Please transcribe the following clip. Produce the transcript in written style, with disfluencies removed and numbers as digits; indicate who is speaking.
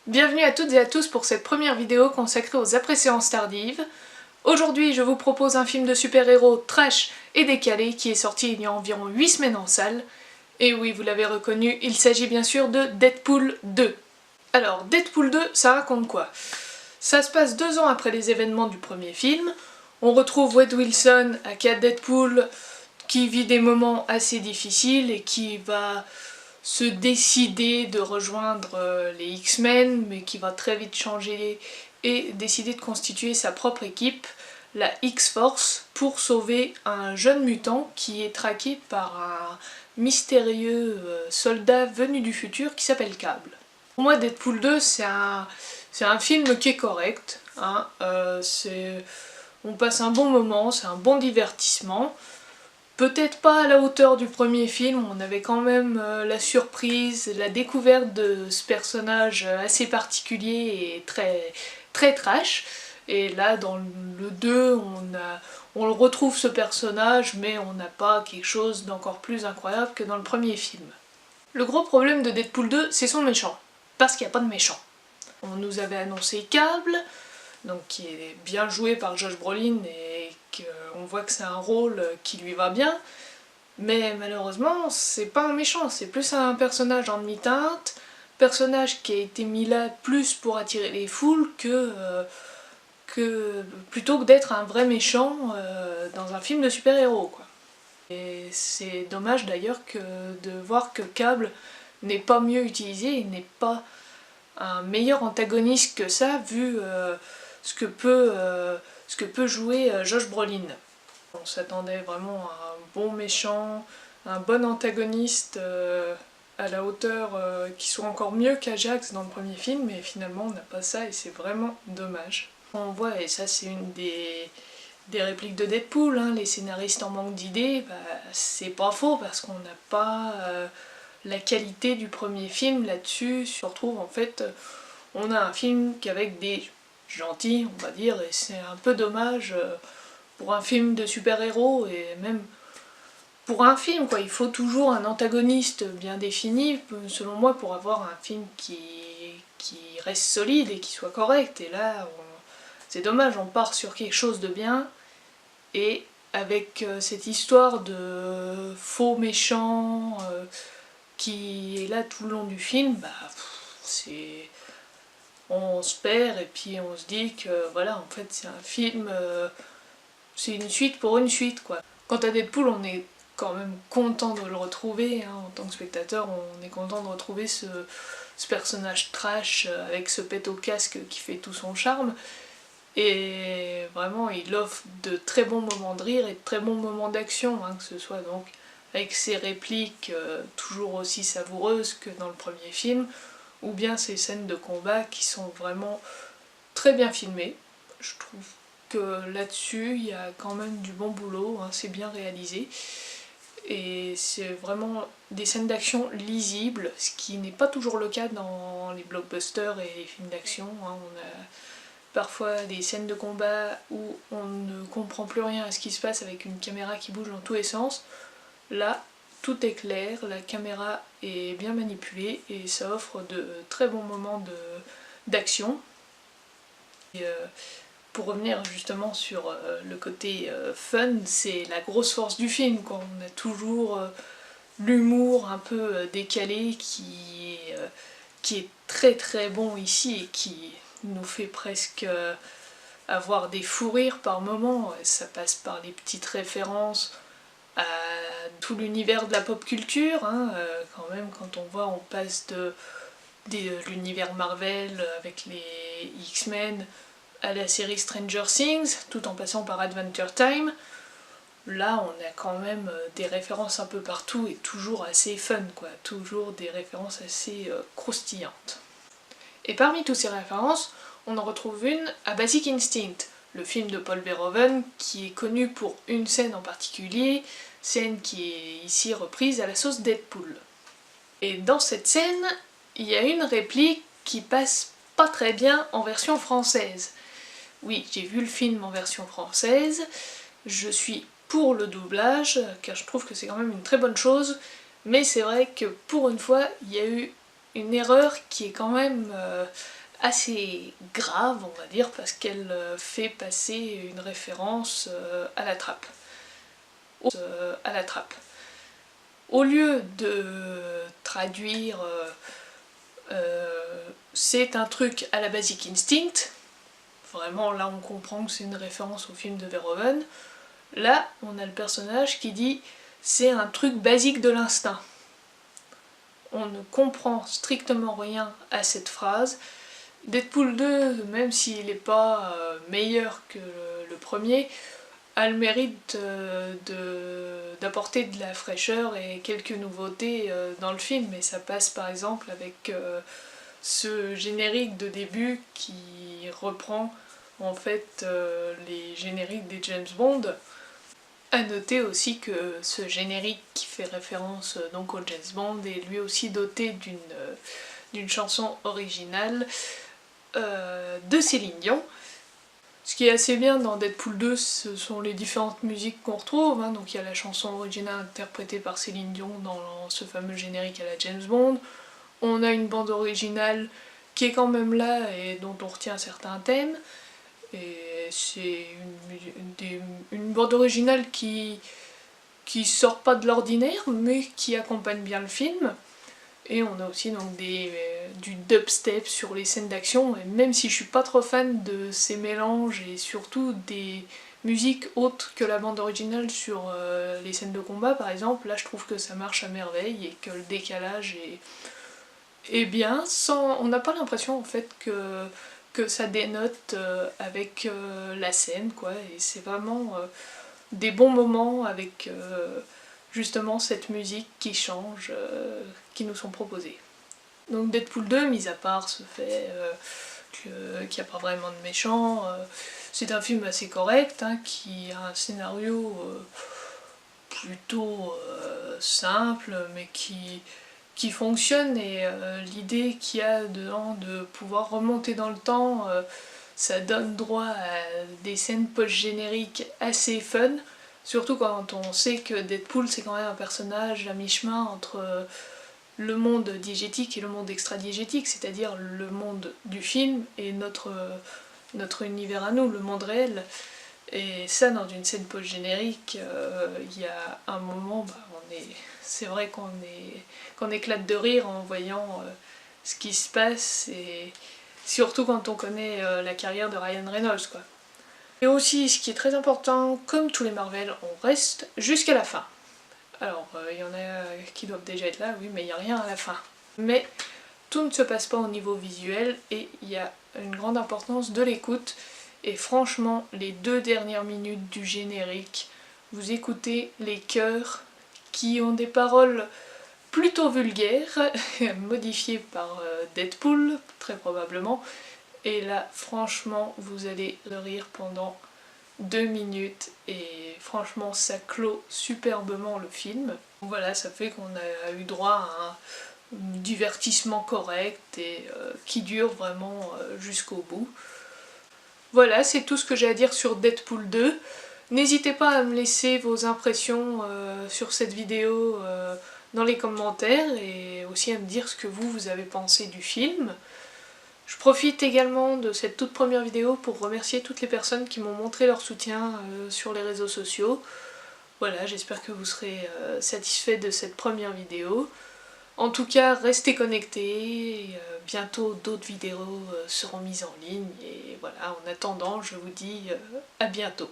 Speaker 1: Bienvenue à toutes et à tous pour cette première vidéo consacrée aux après-séances tardives. Aujourd'hui, je vous propose un film de super-héros trash et décalé qui est sorti il y a environ 8 semaines en salle. Et oui, vous l'avez reconnu, il s'agit bien sûr de Deadpool 2. Alors, Deadpool 2, ça raconte quoi? Ça se passe 2 ans après les événements du premier film. On retrouve Wade Wilson, aka Deadpool, qui vit des moments assez difficiles et qui va se décider de rejoindre les X-Men, mais qui va très vite changer et décider de constituer sa propre équipe, la X-Force, pour sauver un jeune mutant qui est traqué par un mystérieux soldat venu du futur qui s'appelle Cable. Pour moi, Deadpool 2, c'est un film qui est correct, hein, on passe un bon moment, c'est un bon divertissement. Peut-être pas à la hauteur du premier film, on avait quand même la surprise, la découverte de ce personnage assez particulier et très trash. Et là, dans le 2, on le retrouve ce personnage, mais on n'a pas quelque chose d'encore plus incroyable que dans le premier film. Le gros problème de Deadpool 2, c'est son méchant, parce qu'il n'y a pas de méchant. On nous avait annoncé Cable, donc qui est bien joué par Josh Brolin et qu'on voit que c'est un rôle qui lui va bien, mais malheureusement c'est pas un méchant, c'est plus un personnage en demi-teinte, personnage qui a été mis là plus pour attirer les foules plutôt que d'être un vrai méchant dans un film de super-héros, quoi. Et c'est dommage d'ailleurs de voir que Cable n'est pas mieux utilisé, il n'est pas un meilleur antagoniste que ça, vu ce que peut jouer Josh Brolin. On s'attendait vraiment à un bon méchant, un bon antagoniste à la hauteur qui soit encore mieux qu'Ajax dans le premier film, mais finalement on n'a pas ça et c'est vraiment dommage. On voit, et ça c'est une des répliques de Deadpool, hein, les scénaristes en manque d'idées, bah, c'est pas faux parce qu'on n'a pas la qualité du premier film là-dessus. On se retrouve en fait, on a un film qu'avec des gentils, on va dire, et c'est un peu dommage pour un film de super-héros et même pour un film, quoi. Il faut toujours un antagoniste bien défini, selon moi, pour avoir un film qui reste solide et qui soit correct. Et là, c'est dommage, on part sur quelque chose de bien et avec cette histoire de faux méchants qui est là tout le long du film, bah c'est... on se perd et puis on se dit que voilà, en fait c'est un film, c'est une suite pour une suite, quoi. Quant à Deadpool, on est quand même content de le retrouver, hein, en tant que spectateur, on est content de retrouver ce personnage trash avec ce pet au casque qui fait tout son charme. Et vraiment, il offre de très bons moments de rire et de très bons moments d'action, hein, que ce soit donc avec ses répliques toujours aussi savoureuses que dans le premier film, ou bien ces scènes de combat qui sont vraiment très bien filmées. Je trouve que là-dessus, il y a quand même du bon boulot, hein, c'est bien réalisé. Et c'est vraiment des scènes d'action lisibles, ce qui n'est pas toujours le cas dans les blockbusters et les films d'action, hein. On a parfois des scènes de combat où on ne comprend plus rien à ce qui se passe avec une caméra qui bouge dans tous les sens. Là, tout est clair, la caméra est bien manipulée et ça offre de très bons moments d'action. Pour revenir justement sur le côté fun, c'est la grosse force du film, quoi. On a toujours l'humour un peu décalé qui est très très bon ici et qui nous fait presque avoir des fous rires par moments. Ça passe par les petites références à tout l'univers de la pop culture, hein, quand même, quand on voit, on passe de l'univers Marvel avec les X-Men à la série Stranger Things, tout en passant par Adventure Time. Là, on a quand même des références un peu partout et toujours assez fun, quoi. Toujours des références assez croustillantes. Et parmi toutes ces références, on en retrouve une à Basic Instinct, le film de Paul Verhoeven, qui est connu pour une scène en particulier, scène qui est ici reprise à la sauce Deadpool. Et dans cette scène, il y a une réplique qui passe pas très bien en version française. Oui, j'ai vu le film en version française, je suis pour le doublage, car je trouve que c'est quand même une très bonne chose, mais c'est vrai que pour une fois, il y a eu une erreur qui est quand même assez grave, on va dire, parce qu'elle fait passer une référence à la trappe. Au lieu de traduire c'est un truc à la Basic Instinct, vraiment là on comprend que c'est une référence au film de Verhoeven, là on a le personnage qui dit c'est un truc basique de l'instinct. On ne comprend strictement rien à cette phrase. Deadpool 2, même s'il n'est pas meilleur que le premier, a le mérite d'apporter de la fraîcheur et quelques nouveautés dans le film, et ça passe par exemple avec ce générique de début qui reprend en fait les génériques des James Bond. A noter aussi que ce générique qui fait référence donc au James Bond est lui aussi doté d'une chanson originale de Céline Dion. Ce qui est assez bien dans Deadpool 2, ce sont les différentes musiques qu'on retrouve, hein. Donc il y a la chanson originale interprétée par Céline Dion dans ce fameux générique à la James Bond. On a une bande originale qui est quand même là et dont on retient certains thèmes. Et c'est une bande originale qui sort pas de l'ordinaire, mais qui accompagne bien le film. Et on a aussi donc du dubstep sur les scènes d'action, et même si je suis pas trop fan de ces mélanges et surtout des musiques autres que la bande originale sur les scènes de combat par exemple, là je trouve que ça marche à merveille et que le décalage est bien, on n'a pas l'impression en fait que ça dénote avec la scène, quoi, et c'est vraiment des bons moments avec justement cette musique qui change, qui nous sont proposés. Donc Deadpool 2, mis à part ce fait qu'il n'y a pas vraiment de méchants, c'est un film assez correct, hein, qui a un scénario plutôt simple, mais qui fonctionne, et l'idée qu'il y a dedans de pouvoir remonter dans le temps, ça donne droit à des scènes post-génériques assez fun, surtout quand on sait que Deadpool c'est quand même un personnage à mi-chemin entre le monde diégétique et le monde extra-diégétique, c'est-à-dire le monde du film et notre univers à nous, le monde réel. Et ça, dans une scène post-générique, il y a un moment, c'est vrai qu'on éclate de rire en voyant ce qui se passe, et surtout quand on connaît la carrière de Ryan Reynolds, quoi. Et aussi, ce qui est très important, comme tous les Marvel, on reste jusqu'à la fin. Alors, il y en a qui doivent déjà être là, oui, mais il n'y a rien à la fin. Mais tout ne se passe pas au niveau visuel, et il y a une grande importance de l'écoute. Et franchement, les 2 dernières minutes du générique, vous écoutez les chœurs qui ont des paroles plutôt vulgaires, modifiées par Deadpool, très probablement. Et là, franchement, vous allez le rire pendant 2 minutes, et franchement, ça clôt superbement le film. Voilà, ça fait qu'on a eu droit à un divertissement correct et qui dure vraiment jusqu'au bout. Voilà, c'est tout ce que j'ai à dire sur Deadpool 2. N'hésitez pas à me laisser vos impressions sur cette vidéo dans les commentaires, et aussi à me dire ce que vous avez pensé du film. Je profite également de cette toute première vidéo pour remercier toutes les personnes qui m'ont montré leur soutien sur les réseaux sociaux. Voilà, j'espère que vous serez satisfaits de cette première vidéo. En tout cas, restez connectés, bientôt d'autres vidéos seront mises en ligne, et voilà, en attendant, je vous dis à bientôt.